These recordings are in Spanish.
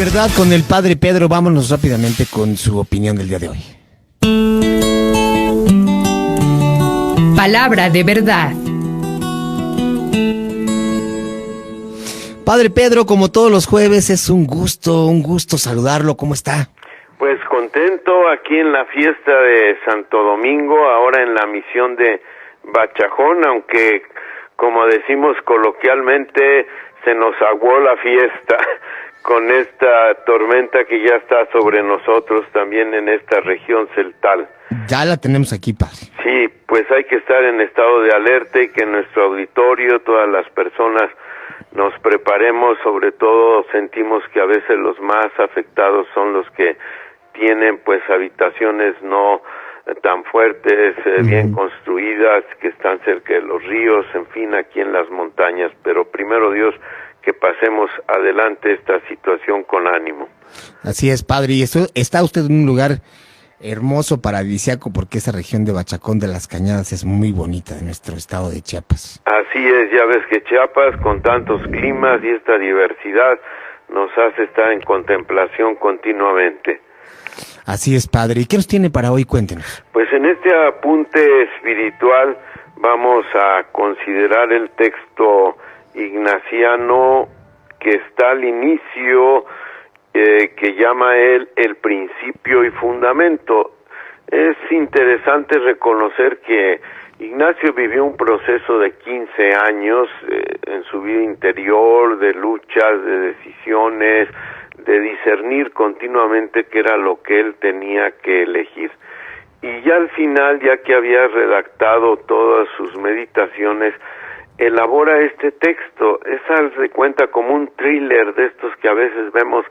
verdad con el padre Pedro. Vámonos rápidamente con su opinión del día de hoy. Palabra de verdad. Padre Pedro, como todos los jueves, es un gusto saludarlo. ¿Cómo está? Pues contento aquí en la fiesta de Santo Domingo, ahora en la misión de Bachajón, aunque como decimos coloquialmente, se nos aguó la fiesta con esta tormenta que ya está sobre nosotros también en esta región celtal. Ya la tenemos aquí, padre. Sí, pues hay que estar en estado de alerta y que en nuestro auditorio todas las personas nos preparemos. Sobre todo sentimos que a veces los más afectados son los que tienen pues habitaciones no tan fuertes, bien construidas, que están cerca de los ríos, en fin, aquí en las montañas. Pero primero Dios, que pasemos adelante esta situación con ánimo. Así es, padre. Y está usted en un lugar hermoso, paradisíaco, porque esa región de Bachacón de las Cañadas es muy bonita de nuestro estado de Chiapas. Así es, ya ves que Chiapas, con tantos climas y esta diversidad, nos hace estar en contemplación continuamente. Así es, padre. ¿Y qué nos tiene para hoy? Cuéntenos. Pues en este apunte espiritual vamos a considerar el texto ignaciano que está al inicio, que llama él el principio y fundamento. Es interesante reconocer que Ignacio vivió un proceso de 15 años en su vida interior, de luchas, de decisiones, de discernir continuamente qué era lo que él tenía que elegir. Y ya al final, ya que había redactado todas sus meditaciones, elabora este texto. Es, haz de cuenta, como un thriller de estos que a veces vemos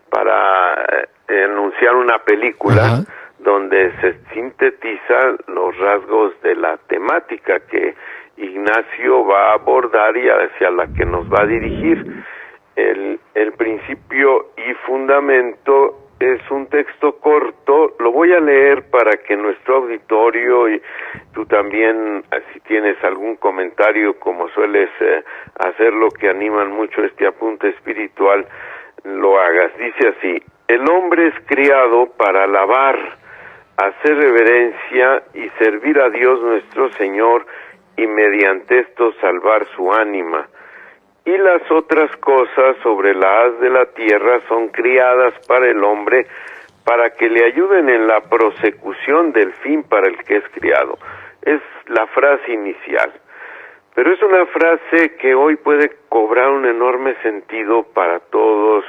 para anunciar una película. Ajá. Donde se sintetizan los rasgos de la temática que Ignacio va a abordar y hacia la que nos va a dirigir. El principio y fundamento es un texto corto, lo voy a leer para que nuestro auditorio y tú también, si tienes algún comentario, como sueles hacerlo, que animan mucho este apunte espiritual, lo hagas. Dice así: el hombre es criado para alabar, hacer reverencia y servir a Dios nuestro Señor, y mediante esto salvar su ánima. Y las otras cosas sobre la haz de la tierra son criadas para el hombre, para que le ayuden en la prosecución del fin para el que es criado. Es la frase inicial. Pero es una frase que hoy puede cobrar un enorme sentido para todos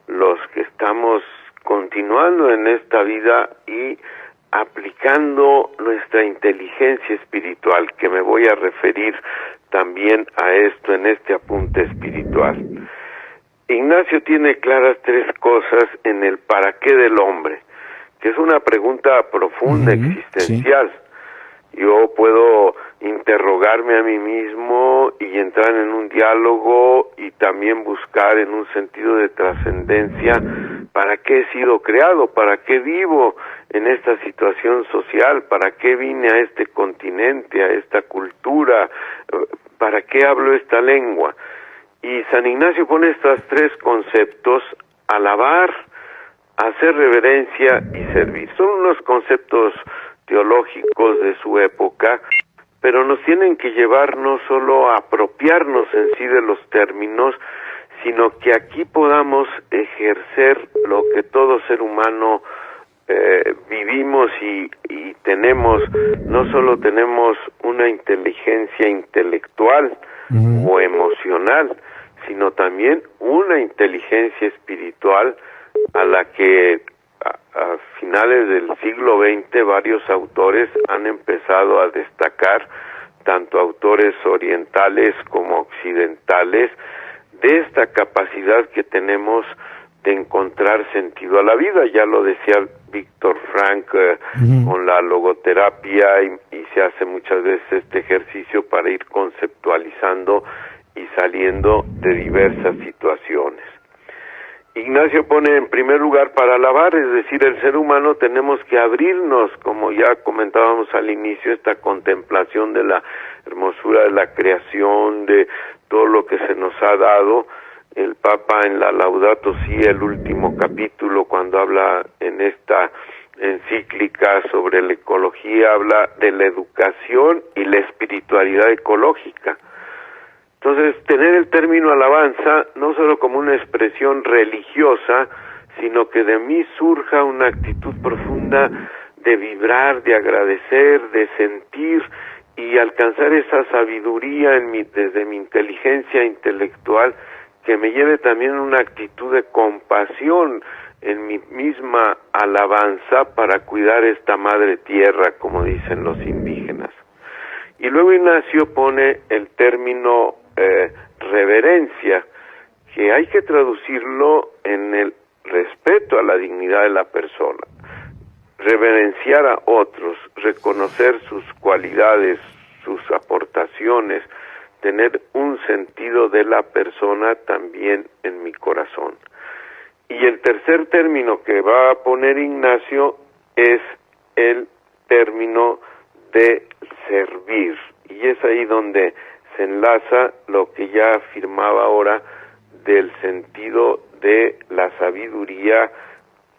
los que estamos continuando en esta vida y aplicando nuestra inteligencia espiritual, que me voy a referir también a esto en este apunte espiritual. Ignacio tiene claras tres cosas en el para qué del hombre, que es una pregunta profunda, existencial. Sí. Yo puedo interrogarme a mí mismo y entrar en un diálogo y también buscar en un sentido de trascendencia para qué he sido creado, para qué vivo en esta situación social, para qué vine a este continente, a esta cultura, para qué hablo esta lengua. Y San Ignacio pone estos tres conceptos: alabar, hacer reverencia y servir. Son unos conceptos teológicos de su época, pero nos tienen que llevar no solo a apropiarnos en sí de los términos, sino que aquí podamos ejercer lo que todo ser humano vivimos y tenemos. No solo tenemos una inteligencia intelectual o emocional, sino también una inteligencia espiritual a la que a finales del siglo XX varios autores han empezado a destacar, tanto autores orientales como occidentales, de esta capacidad que tenemos de encontrar sentido a la vida. Ya lo decía Víctor Frank con la logoterapia, y se hace muchas veces este ejercicio para ir conceptualizando y saliendo de diversas situaciones. Ignacio pone en primer lugar para alabar, es decir, el ser humano tenemos que abrirnos, como ya comentábamos al inicio, esta contemplación de la hermosura de la creación, de todo lo que se nos ha dado, el Papa en la Laudato Si, el último capítulo, cuando habla en esta encíclica sobre la ecología, habla de la educación y la espiritualidad ecológica. Entonces, tener el término alabanza no solo como una expresión religiosa, sino que de mí surja una actitud profunda de vibrar, de agradecer, de sentir y alcanzar esa sabiduría desde mi inteligencia intelectual, que me lleve también una actitud de compasión en mi misma alabanza para cuidar esta madre tierra, como dicen los indígenas. Y luego Ignacio pone el término reverencia, que hay que traducirlo en el respeto a la dignidad de la persona, reverenciar a otros, reconocer sus cualidades, sus aportaciones, tener un sentido de la persona también en mi corazón. Y el tercer término que va a poner Ignacio es el término de servir, y es ahí donde se enlaza lo que ya afirmaba ahora del sentido de la sabiduría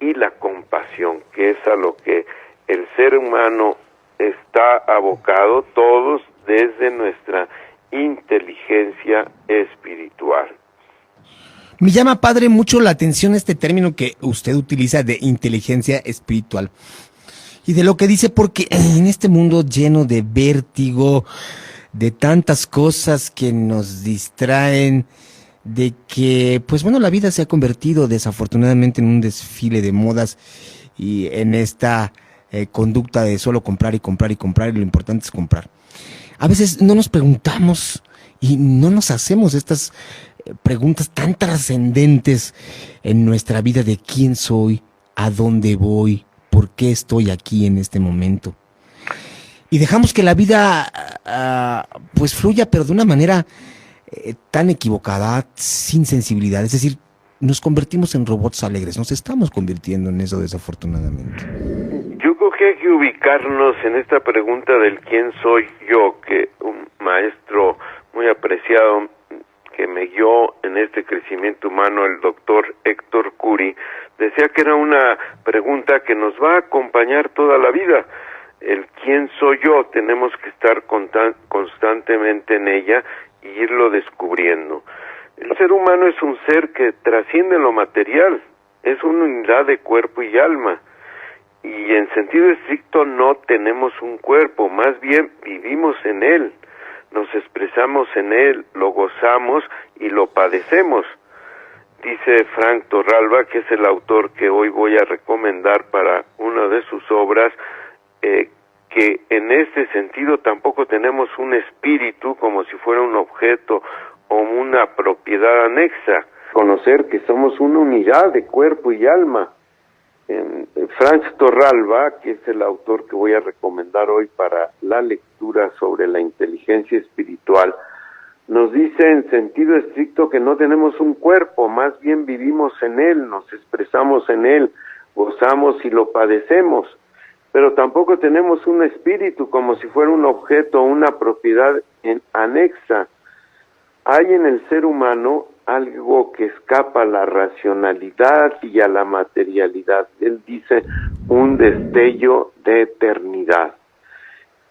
y la compasión, que es a lo que el ser humano está abocado, todos desde nuestra inteligencia espiritual. Me llama, padre, mucho la atención este término que usted utiliza de inteligencia espiritual. Y de lo que dice, porque en este mundo lleno de vértigo, de tantas cosas que nos distraen, de que, pues bueno, la vida se ha convertido desafortunadamente en un desfile de modas y en esta conducta de solo comprar y comprar y comprar, y lo importante es comprar. A veces no nos preguntamos y no nos hacemos estas preguntas tan trascendentes en nuestra vida de quién soy, a dónde voy, por qué estoy aquí en este momento. Y dejamos que la vida pues fluya, pero de una manera tan equivocada, sin sensibilidad. Es decir, nos convertimos en robots alegres, nos estamos convirtiendo en eso desafortunadamente. Yo creo que hay que ubicarnos en esta pregunta del quién soy yo, que un maestro muy apreciado que me guió en este crecimiento humano, el doctor Héctor Curi, decía que era una pregunta que nos va a acompañar toda la vida. El quién soy yo, tenemos que estar constantemente en ella y irlo descubriendo. El ser humano es un ser que trasciende lo material, es una unidad de cuerpo y alma, y en sentido estricto no tenemos un cuerpo, más bien vivimos en él, nos expresamos en él, lo gozamos y lo padecemos. Dice Frank Torralba, que es el autor que hoy voy a recomendar para una de sus obras, que en este sentido tampoco tenemos un espíritu como si fuera un objeto o una propiedad anexa. Conocer que somos una unidad de cuerpo y alma. Frank Torralba, que es el autor que voy a recomendar hoy para la lectura sobre la inteligencia espiritual, nos dice en sentido estricto que no tenemos un cuerpo, más bien vivimos en él, nos expresamos en él, gozamos y lo padecemos, pero tampoco tenemos un espíritu como si fuera un objeto o una propiedad anexa. Hay en el ser humano algo que escapa a la racionalidad y a la materialidad. Él dice un destello de eternidad.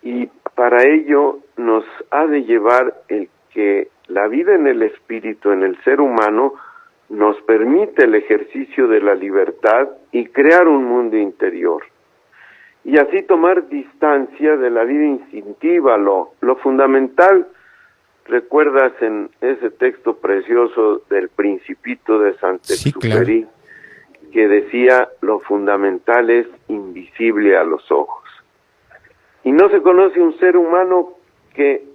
Y para ello nos ha de llevar el que la vida en el espíritu, en el ser humano, nos permite el ejercicio de la libertad y crear un mundo interior. Y así tomar distancia de la vida instintiva, lo fundamental. ¿Recuerdas en ese texto precioso del Principito de Saint-Exupéry? Sí, claro, que decía, lo fundamental es invisible a los ojos? Y no se conoce un ser humano que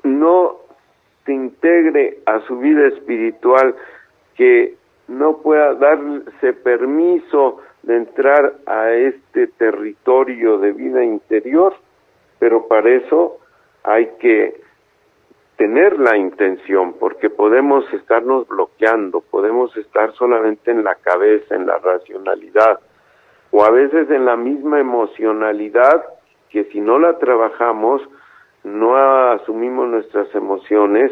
no se integre a su vida espiritual, que no pueda darse permiso de entrar a este territorio de vida interior, pero para eso hay que tener la intención, porque podemos estarnos bloqueando, podemos estar solamente en la cabeza, en la racionalidad, o a veces en la misma emocionalidad, que si no la trabajamos, no asumimos nuestras emociones,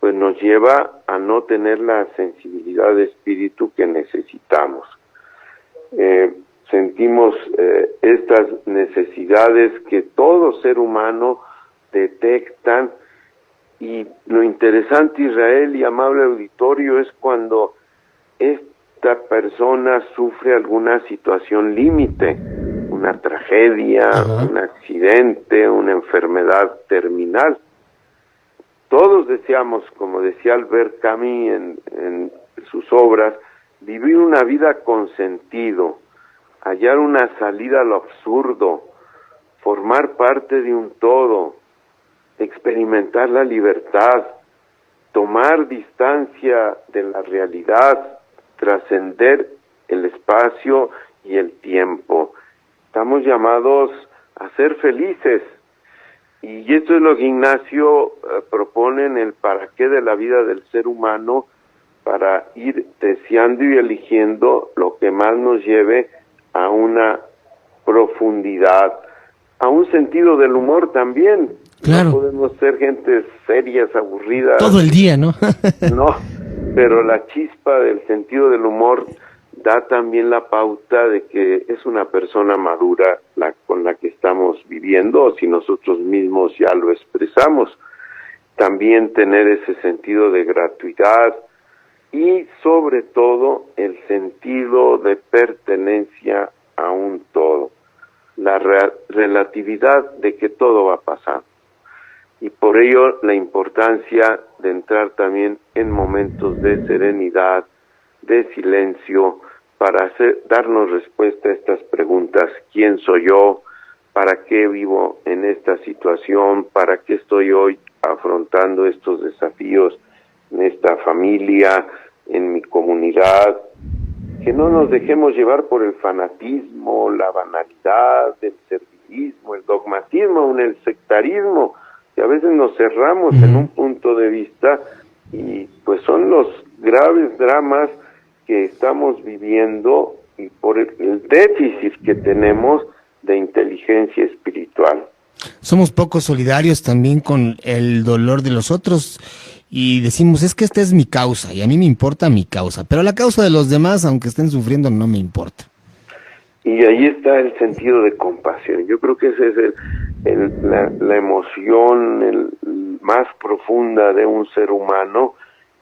pues nos lleva a no tener la sensibilidad de espíritu que necesitamos. Sentimos estas necesidades que todo ser humano detectan, y lo interesante, Israel y amable auditorio, es cuando esta persona sufre alguna situación límite, una tragedia, un accidente, una enfermedad terminal. Todos deseamos, como decía Albert Camus en sus obras, vivir una vida con sentido, hallar una salida a lo absurdo, formar parte de un todo, experimentar la libertad, tomar distancia de la realidad, trascender el espacio y el tiempo. Estamos llamados a ser felices, y esto es lo que Ignacio propone en el para qué de la vida del ser humano, para ir deseando y eligiendo lo que más nos lleve a una profundidad, a un sentido del humor también. Claro. No podemos ser gentes serias, aburridas. Todo el día, ¿no? No, pero la chispa del sentido del humor da también la pauta de que es una persona madura con la que estamos viviendo, o si nosotros mismos ya lo expresamos. También tener ese sentido de gratuidad y sobre todo el sentido de pertenencia a un todo, la relatividad de que todo va a pasar. Y por ello la importancia de entrar también en momentos de serenidad, de silencio, para darnos respuesta a estas preguntas: ¿quién soy yo? ¿Para qué vivo en esta situación? ¿Para qué estoy hoy afrontando estos desafíos en esta familia, en mi comunidad? Que no nos dejemos llevar por el fanatismo, la banalidad, el servilismo, el dogmatismo, el sectarismo, que a veces nos cerramos en un punto de vista, y pues son los graves dramas que estamos viviendo, y por el déficit que tenemos de inteligencia espiritual. Somos poco solidarios también con el dolor de los otros, y decimos, es que esta es mi causa, y a mí me importa mi causa, pero la causa de los demás, aunque estén sufriendo, no me importa. Y ahí está el sentido de compasión. Yo creo que esa es la emoción más profunda de un ser humano,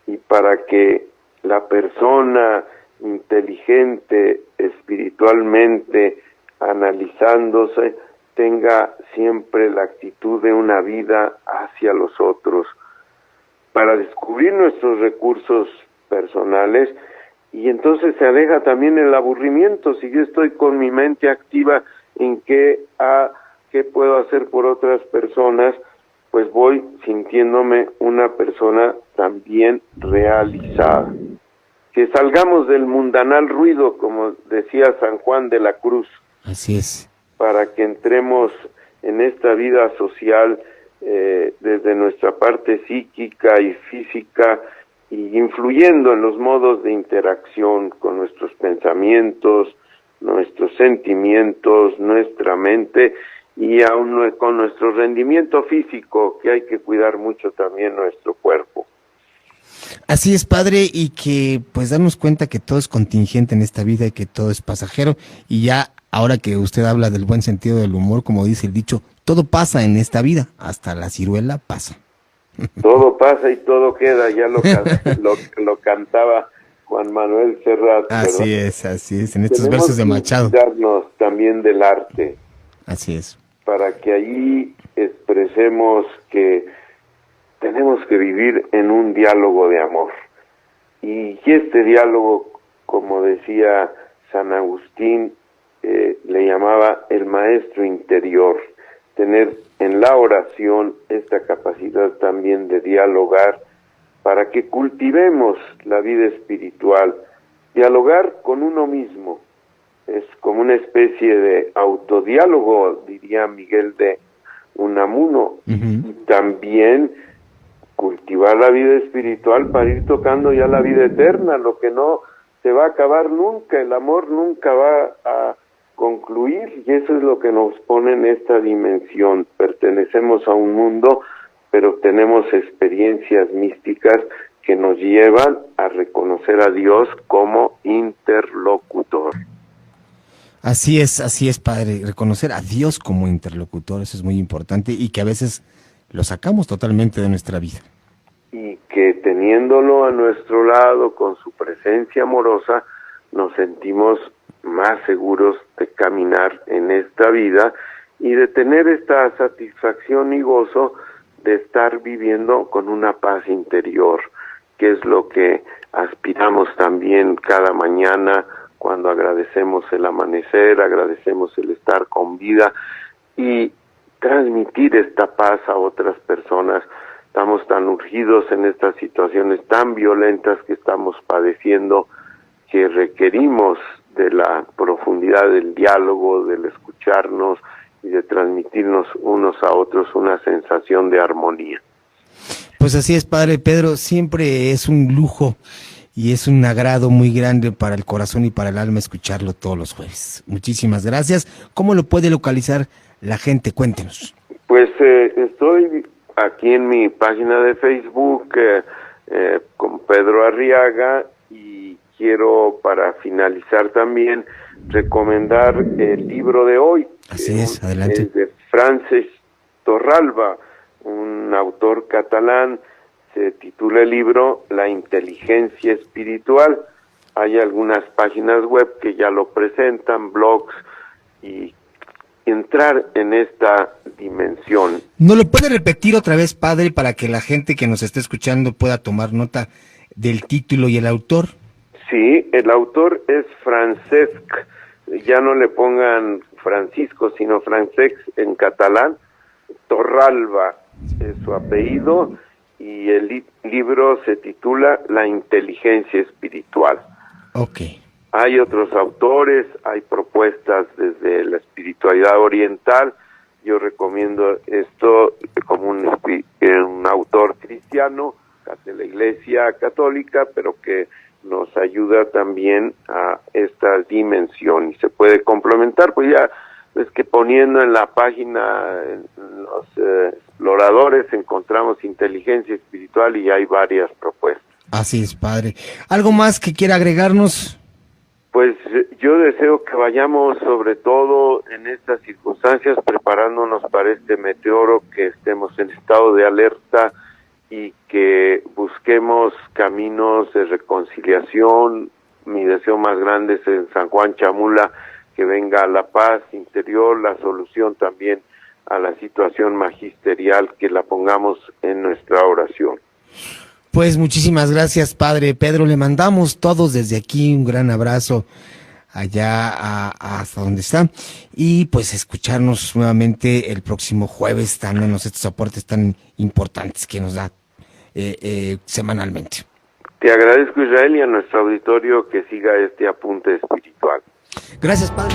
y para que la persona inteligente espiritualmente, analizándose, tenga siempre la actitud de una vida hacia los otros, para descubrir nuestros recursos personales, y entonces se aleja también el aburrimiento. Si yo estoy con mi mente activa en qué puedo hacer por otras personas, pues voy sintiéndome una persona también realizada. Que salgamos del mundanal ruido, como decía San Juan de la Cruz. Así es. Para que entremos en esta vida social desde nuestra parte psíquica y física, y influyendo en los modos de interacción con nuestros pensamientos, nuestros sentimientos, nuestra mente, y aún con nuestro rendimiento físico, que hay que cuidar mucho también nuestro cuerpo. Así es, padre, y que pues darnos cuenta que todo es contingente en esta vida y que todo es pasajero. Y ya ahora que usted habla del buen sentido del humor, como dice el dicho, todo pasa en esta vida, hasta la ciruela pasa. Todo pasa y todo queda, ya lo cantaba Juan Manuel Serrat. Así es, en estos versos de Machado. Tenemos que cuidarnos también del arte. Así es. Para que ahí expresemos que tenemos que vivir en un diálogo de amor. Y este diálogo, como decía San Agustín, le llamaba el maestro interior. Tener en la oración esta capacidad también de dialogar, para que cultivemos la vida espiritual. Dialogar con uno mismo es como una especie de autodiálogo, diría Miguel de Unamuno. Y también cultivar la vida espiritual para ir tocando ya la vida eterna, lo que no se va a acabar nunca. El amor nunca va a concluir, y eso es lo que nos pone en esta dimensión. Pertenecemos a un mundo pero tenemos experiencias místicas que nos llevan a reconocer a Dios como interlocutor. Así es, padre, reconocer a Dios como interlocutor, eso es muy importante y que a veces lo sacamos totalmente de nuestra vida. Y que teniéndolo a nuestro lado con su presencia amorosa, nos sentimos más seguros de caminar en esta vida y de tener esta satisfacción y gozo de estar viviendo con una paz interior, que es lo que aspiramos también cada mañana cuando agradecemos el amanecer, agradecemos el estar con vida y transmitir esta paz a otras personas. Estamos tan urgidos en estas situaciones tan violentas que estamos padeciendo, que requerimos de la profundidad del diálogo, del escucharnos y de transmitirnos unos a otros una sensación de armonía. Pues así es, padre Pedro, siempre es un lujo y es un agrado muy grande para el corazón y para el alma escucharlo todos los jueves. Muchísimas gracias. ¿Cómo lo puede localizar la gente? Cuéntenos. Pues estoy aquí en mi página de Facebook con Pedro Arriaga, y quiero, para finalizar también, recomendar el libro de hoy. Así es, adelante. Es de Francesc Torralba, un autor catalán. Se titula el libro La inteligencia espiritual. Hay algunas páginas web que ya lo presentan, blogs, y entrar en esta dimensión. ¿No lo puede repetir otra vez, padre, para que la gente que nos esté escuchando pueda tomar nota del título y el autor? Sí, el autor es Francesc, ya no le pongan Francisco, sino Francesc en catalán. Torralba es su apellido, y el libro se titula La inteligencia espiritual. Ok. Hay otros autores, hay propuestas desde la espiritualidad oriental. Yo recomiendo esto como un autor cristiano de la Iglesia Católica, pero que nos ayuda también a esta dimensión y se puede complementar, pues ya es que poniendo en la página, en los exploradores, encontramos inteligencia espiritual y hay varias propuestas. Así es, padre. ¿Algo más que quiera agregarnos? Pues yo deseo que vayamos, sobre todo en estas circunstancias, preparándonos para este meteoro, que estemos en estado de alerta y que busquemos caminos de reconciliación. Mi deseo más grande es en San Juan Chamula, que venga la paz interior, la solución también a la situación magisterial, que la pongamos en nuestra oración. Pues muchísimas gracias, padre Pedro. Le mandamos todos desde aquí un gran abrazo allá hasta donde está, y pues escucharnos nuevamente el próximo jueves, dándonos estos aportes tan importantes que nos da semanalmente. Te agradezco, Israel, y a nuestro auditorio que siga este apunte espiritual. Gracias, padre.